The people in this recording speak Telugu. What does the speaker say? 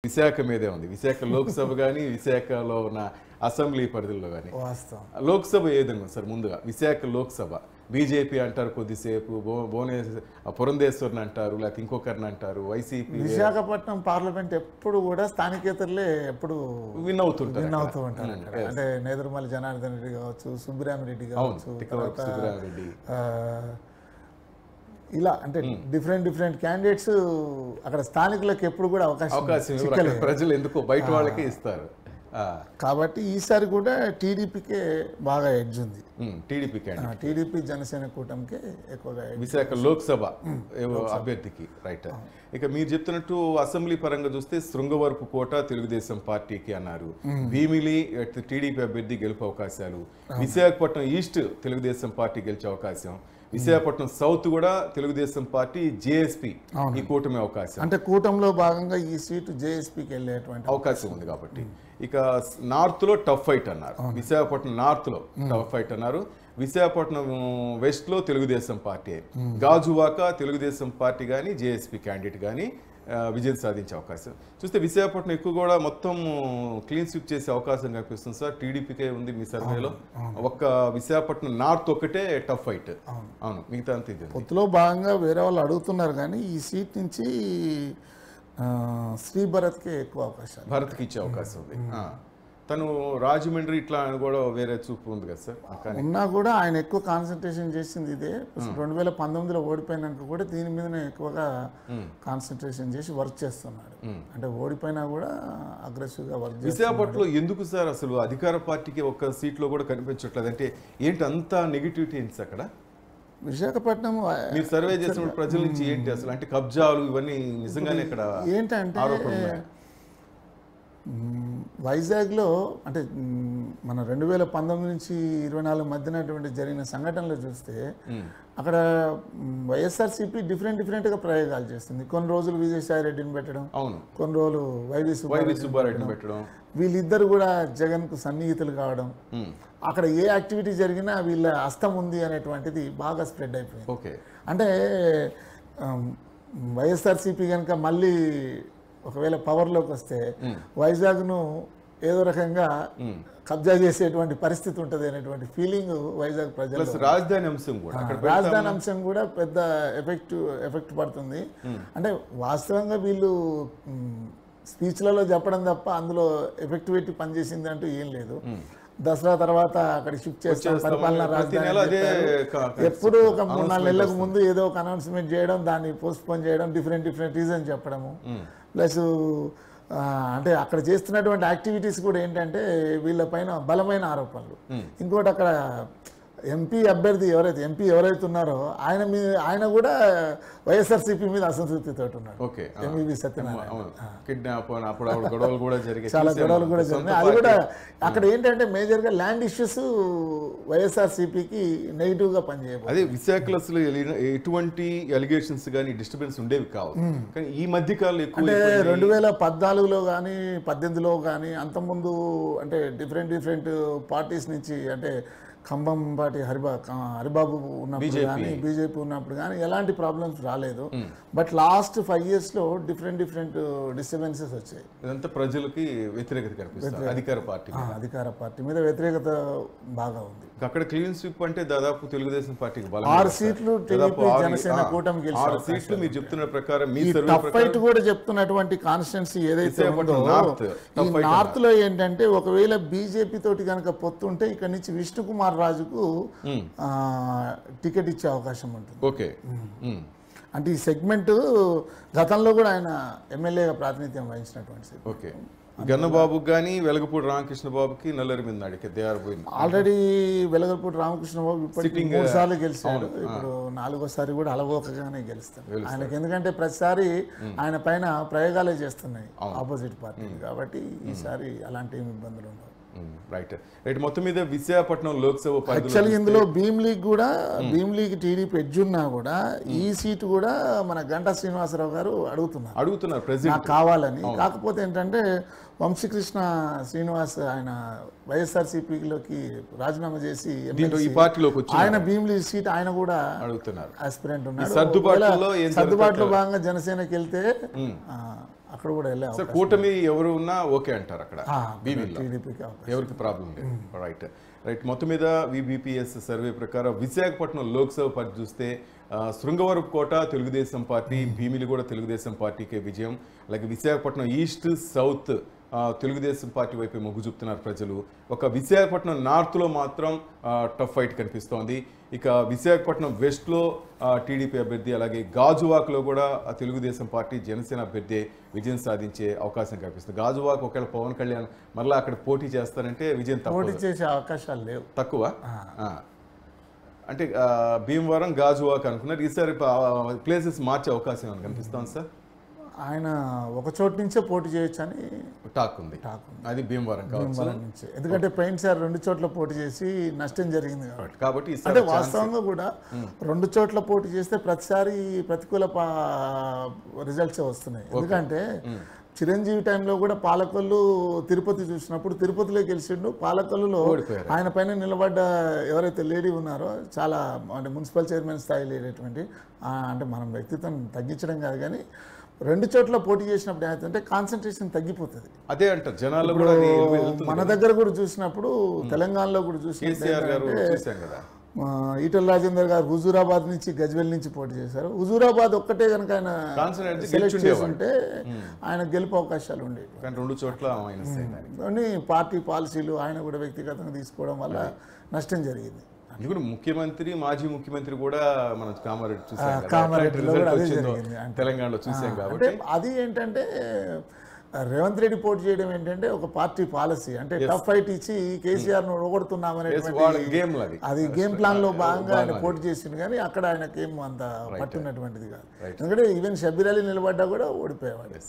విశాఖ మీదే ఉంది. విశాఖ లోక్సభ కానీ విశాఖలో ఉన్న అసెంబ్లీ పరిధిలో కానీ లోక్సభ ఏ విధంగా సార్? ముందుగా విశాఖ లోక్సభ బీజేపీ అంటారు, కొద్దిసేపు పురంధేశ్వరిని అంటారు, లేకపోతే ఇంకొకరిని అంటారు, వైసీపీ. విశాఖపట్నం పార్లమెంట్ ఎప్పుడు కూడా స్థానికేతరులే ఎప్పుడు విన్ అవుతూ ఉంటారు. అంటే నేదురుమల్లి జనార్దన్ రెడ్డి కావచ్చు, సుబ్బిరామిరెడ్డి కావచ్చు, ఇలా అంటే డిఫరెంట్ క్యాండిడేట్స్ అక్కడ స్థానికులకు ఎప్పుడు కూడా అవకాశం ప్రజలు ఎందుకో బయట వాళ్ళకే ఇస్తారు. కాబట్టి ఈసారి కూడా టీడీపీకే బాగా ఎడ్జ్ ఉంది. టీడీపీ జనసేన కూటమికే ఎక్కువగా విశాఖ లోక్సభ అభ్యర్థికి. రైట్. ఇక మీరు చెప్తున్నట్టు అసెంబ్లీ పరంగా చూస్తే శృంగవరపు కోట తెలుగుదేశం పార్టీకి అన్నారు, భీమిలి టీడీపీ అభ్యర్థి గెలుపు అవకాశాలు, విశాఖపట్నం ఈస్ట్ తెలుగుదేశం పార్టీ గెలిచే అవకాశం, విశాఖపట్నం సౌత్ కూడా తెలుగుదేశం పార్టీ జేఎస్పీ ఈ కూటమి అవకాశం. అంటే కూటమిలో భాగంగా ఈ సీటు జేఎస్పీకి వెళ్ళేటువంటి అవకాశం ఉంది. కాబట్టి ఇక నార్త్ లో టఫ్ ఫైట్ అన్నారు, విశాఖపట్నం నార్త్ లో టఫ్ ఫైట్ అన్నారు, విశాఖపట్నం వెస్ట్ లో తెలుగుదేశం పార్టీ, గాజువాక తెలుగుదేశం పార్టీ కానీ జేఎస్పీ క్యాండిడేట్ కానీ విజయం సాధించే అవకాశం చూస్తే విశాఖపట్నం ఎక్కువ కూడా మొత్తం క్లీన్ స్వీప్ చేసే అవకాశం కనిపిస్తుంది సార్. టీడీపీకే ఉంది మీ సర్వేలో. ఒక్క విశాఖపట్నం నార్త్ ఒక్కటే టఫ్ ఫైట్. అవును, మిగతా అంతా ఇది. పొత్తులో భాగంగా వేరే వాళ్ళు అడుగుతున్నారు కానీ ఈ సీట్ నుంచి శ్రీ భరత్కే ఎక్కువ అవకాశం, భరత్కి ఇచ్చే అవకాశం ఉంది. తను రాజమండ్రి ఇట్లా అని కూడా వేరే చూపు ఉంది కదా సార్. ఉన్నా కూడా ఆయన ఎక్కువ కాన్సన్ట్రేషన్ చేసింది ఇదే. 2019లో ఓడిపోయినాక కూడా దీని మీదనే ఎక్కువగా కాన్సన్ట్రేషన్ చేసి వర్క్ చేస్తున్నాడు. అంటే ఓడిపోయినా కూడా అగ్రెసివ్గా వర్క్. విశాఖపట్నంలో ఎందుకు సార్ అసలు అధికార పార్టీకి ఒక్క సీట్లో కూడా కనిపించట్లేదు? అంటే ఏంటి అంత నెగిటివిటీ ఏంటి అక్కడ? విశాఖపట్నం మీరు సర్వే చేసిన ప్రజల నుంచి ఏంటి అసలు? అంటే కబ్జాలు ఇవన్నీ నిజంగానే ఇక్కడ ఏంటంటే వైజాగ్లో అంటే మన 2019 నుంచి 24 మధ్యనటువంటి జరిగిన సంఘటనలు చూస్తే అక్కడ వైఎస్ఆర్సీపీ డిఫరెంట్గా ప్రయోగాలు చేస్తుంది. కొన్ని రోజులు విజయసాయి రెడ్డిని పెట్టడం, కొన్ని రోజులు వైవి సుబ్బారెడ్డిని పెట్టడం, వీళ్ళిద్దరు కూడా జగన్కు సన్నిహితులు కావడం, అక్కడ ఏ యాక్టివిటీ జరిగినా వీళ్ళ హస్తం ఉంది అనేటువంటిది బాగా స్ప్రెడ్ అయిపోయింది. అంటే వైఎస్ఆర్సీపీ కనుక మళ్ళీ ఒకవేళ పవర్లోకి వస్తే వైజాగ్ను ఏదో రకంగా కబ్జా చేసేటువంటి పరిస్థితి ఉంటుంది అనేటువంటి ఫీలింగ్ వైజాగ్ ప్రజలు. రాజధాని అంశం కూడా పెద్ద ఎఫెక్ట్ పడుతుంది. అంటే వాస్తవంగా వీళ్ళు స్పీచ్లలో చెప్పడం తప్ప అందులో ఎఫెక్టివిటీ పనిచేసింది అంటూ ఏం లేదు. దసరా తర్వాత అక్కడ షిఫ్ట్ చేస్తాం, పరిపాలనా రాజధాని ఎప్పుడు ఒక 3-4 నెలలకు ముందు ఏదో ఒక అనౌన్స్మెంట్ చేయడం, దాన్ని పోస్ట్పోన్ చేయడం, డిఫరెంట్ రీజన్ చెప్పడము. ప్లస్ అంటే అక్కడ చేస్తున్నటువంటి యాక్టివిటీస్ కూడా ఏంటంటే వీళ్ళ పైన బలమైన ఆరోపణలు. ఇంకోటి అక్కడ ఎంపీ ఎవరైతే ఉన్నారో ఆయన కూడా వైఎస్ఆర్సీపీ మీద అసంతృప్తితో ఉన్నాడు. ఎంవీవీ సత్యనారాయణ చాలా గొడవలు కూడా జరిగినాయి. అది కూడా అక్కడ ఏంటంటే మేజర్గా ల్యాండ్ ఇష్యూస్ వైఎస్ఆర్సీపీకి నెగిటివ్ గా పనిచేయబోతుంది. అదే విశాఖలో అసలు ఎటువంటి అలిగేషన్స్ కానీ డిస్టర్బెన్స్ ఉండేవి కావు. కానీ ఈ మధ్య కాలంలో అంటే 2014లో కానీ 18లో కానీ అంతకుముందు అంటే డిఫరెంట్ పార్టీస్ నుంచి అంటే ఖమ్మం పార్టీ హరిబాబు ఉన్నప్పుడు కానీ బీజేపీ ఉన్నప్పుడు కానీ ఎలాంటి ప్రాబ్లమ్స్ రాలేదు. బట్ లాస్ట్ 5 yearsలో డిఫరెంట్ డిస్టర్బెన్సెస్ వచ్చాయి. ఇదంతా ప్రజలకి వ్యతిరేకత కనిపిస్తుంది. అధికార పార్టీ మీద వ్యతిరేకత బాగా ఉంది. అక్కడ క్లీన్ స్వీప్ అంటే దాదాపు తెలుగుదేశం పార్టీకి 6 సీట్లు, జనసేన కూటమి గెలిచి 6 సీట్లు మీరు చెప్తున్న ప్రకారం. మీ ఫైట్ కూడా చెప్తున్నటువంటి కాన్స్టిట్యున్సీ ఏదైతే ఉందో నార్త్ లో ఏంటంటే ఒకవేళ బీజేపీ తోటి కనుక పొత్తుంటే ఇక్కడ నుంచి విష్ణుకుమార్ రాజుకు టికెట్ ఇచ్చే అవకాశం ఉంటుంది. అంటే ఈ సెగ్మెంట్ గతంలో కూడా ఆయన ఎమ్మెల్యేగా ప్రాతినిధ్యం వహించినటువంటి గన్నబాబు కానీ వెలగపూడి రామకృష్ణ బాబుకి నల్లరి మీద ఆల్రెడీ వెలగపూడి రామకృష్ణ బాబు ఇప్పటికీ 3 సార్లు గెలిచాడు. ఇప్పుడు 4వసారి కూడా అలవోకగానే గెలుస్తాడు. ఆయనకి ఎందుకంటే ప్రతిసారి ఆయన పైన ప్రయోగాలే చేస్తున్నాయి ఆపోజిట్ పార్టీ. కాబట్టి ఈసారి అలాంటి ఏమి ఇబ్బందులు ఉండవు. రైట్. మొత్తం మీద విశాఖపట్నం లోక్సభ యాక్చువల్గా ఇందులో భీమ్లీకి టీడీపీ ఎడ్జున్నా కూడా ఈ సీటు కూడా మన గంటా శ్రీనివాసరావు గారు అడుగుతున్నారు కావాలని. కాకపోతే ఏంటంటే వంశీకృష్ణ శ్రీనివాస్ ఆయన వైఎస్ఆర్సీపీలోకి రాజీనామా చేసి ఆయన భీమ్లీ సీట్ ఆయన కూడా ఆస్పిరెంట్ ఉన్నాడు. సర్దుబాటులో భాగంగా జనసేనకి వెళ్తే అక్కడ కూడా వెళ్ళే సార్ కూటమి ఎవరు ఉన్నా ఓకే అంటారు అక్కడ బీవీలో టీడీపీకి ఎవరికి ప్రాబ్లం లేదు. Right right. మొత్తం మీద విబిపిఎస్ సర్వే ప్రకారం విశాఖపట్నం లోక్సభ పరిధి చూస్తే శృంగవరపు కోట తెలుగుదేశం పార్టీ, భీమిలి కూడా తెలుగుదేశం పార్టీకే విజయం. అలాగే Visakhapatnam east south Telugu Desam party వైపు మొగ్గు చూపుతున్నారు ప్రజలు. ఒక విశాఖపట్నం నార్త్లో మాత్రం టఫ్ ఫైట్ కనిపిస్తోంది. ఇక విశాఖపట్నం వెస్ట్లో టీడీపీ అభ్యర్థి, అలాగే గాజువాక్లో కూడా తెలుగుదేశం పార్టీ జనసేన అభ్యర్థి విజయం సాధించే అవకాశం కనిపిస్తుంది. గాజువాక్ ఒకవేళ పవన్ కళ్యాణ్ మరలా అక్కడ పోటీ చేస్తారంటే విజయం పోటీ చేసే అవకాశాలు లేవు, తక్కువ. అంటే భీమవరం గాజువాక్ అనుకున్నారు, ఈసారి ప్లేసెస్ మార్చే అవకాశం ఏమైనా కనిపిస్తోంది సార్? ఆయన ఒక చోటు నుంచే పోటీ చేయొచ్చు అని టాక్ ఉంది. అది భీమవరం కావచ్చు, నుంచి. ఎందుకంటే పోయినసారి 2 చోట్ల పోటీ చేసి నష్టం జరిగింది కాబట్టి అంటే వాస్తవంగా కూడా 2 చోట్ల పోటీ చేస్తే ప్రతిసారి ప్రతికూల రిజల్ట్సే వస్తున్నాయి. ఎందుకంటే చిరంజీవి టైంలో కూడా పాలకొల్లు తిరుపతి చూసినప్పుడు తిరుపతిలో గెలిచిండు, పాలకొల్లులో ఆయన పైన నిలబడ్డ ఎవరైతే లేడీ ఉన్నారో చాలా అంటే మున్సిపల్ చైర్మన్ స్థాయి లేనటువంటి, అంటే మనం వ్యక్తిత్వం తగ్గించడం కాదు కానీ 2 చోట్ల పోటీ చేసినప్పుడు ఏమైతే కాన్సన్ట్రేషన్ తగ్గిపోతుంది. అదే అంటారు జనాలు కూడా. మన దగ్గర కూడా చూసినప్పుడు తెలంగాణలో కూడా చూసినప్పుడు ఈటల రాజేందర్ గారు హుజూరాబాద్ నుంచి గజ్వెల్ నుంచి పోటీ చేశారు. హుజూరాబాద్ ఒక్కటే కనుక ఆయన సెలెక్ట్ చేసుకుంటే ఆయన గెలుపు అవకాశాలు ఉండేవి. 2 చోట్ల కానీ పార్టీ పాలసీలు ఆయన కూడా వ్యక్తిగతంగా తీసుకోవడం వల్ల నష్టం జరిగింది. ఇప్పుడు ముఖ్యమంత్రి, మాజీ ముఖ్యమంత్రి కూడా మనం కామారెడ్డి చూసాం, తెలంగాణలో చూసాం. కాబట్టి అది ఏంటంటే రేవంత్ రెడ్డి పోటీ చేయడం ఏంటంటే ఒక పార్టీ పాలసీ, అంటే టఫ్ ఫైట్ ఇచ్చి కేసీఆర్ ను ఓగొడుతున్నామనే అది గేమ్ ప్లాన్ లో భాగంగా ఆయన పోటీ చేసిండు. కానీ అక్కడ ఆయనకి ఏం అంత పట్టున్నటువంటిది కాదు. ఎందుకంటే ఈవెన్ షబ్బీర్ అలీ నిలబడ్డా కూడా ఓడిపోయేవాడు.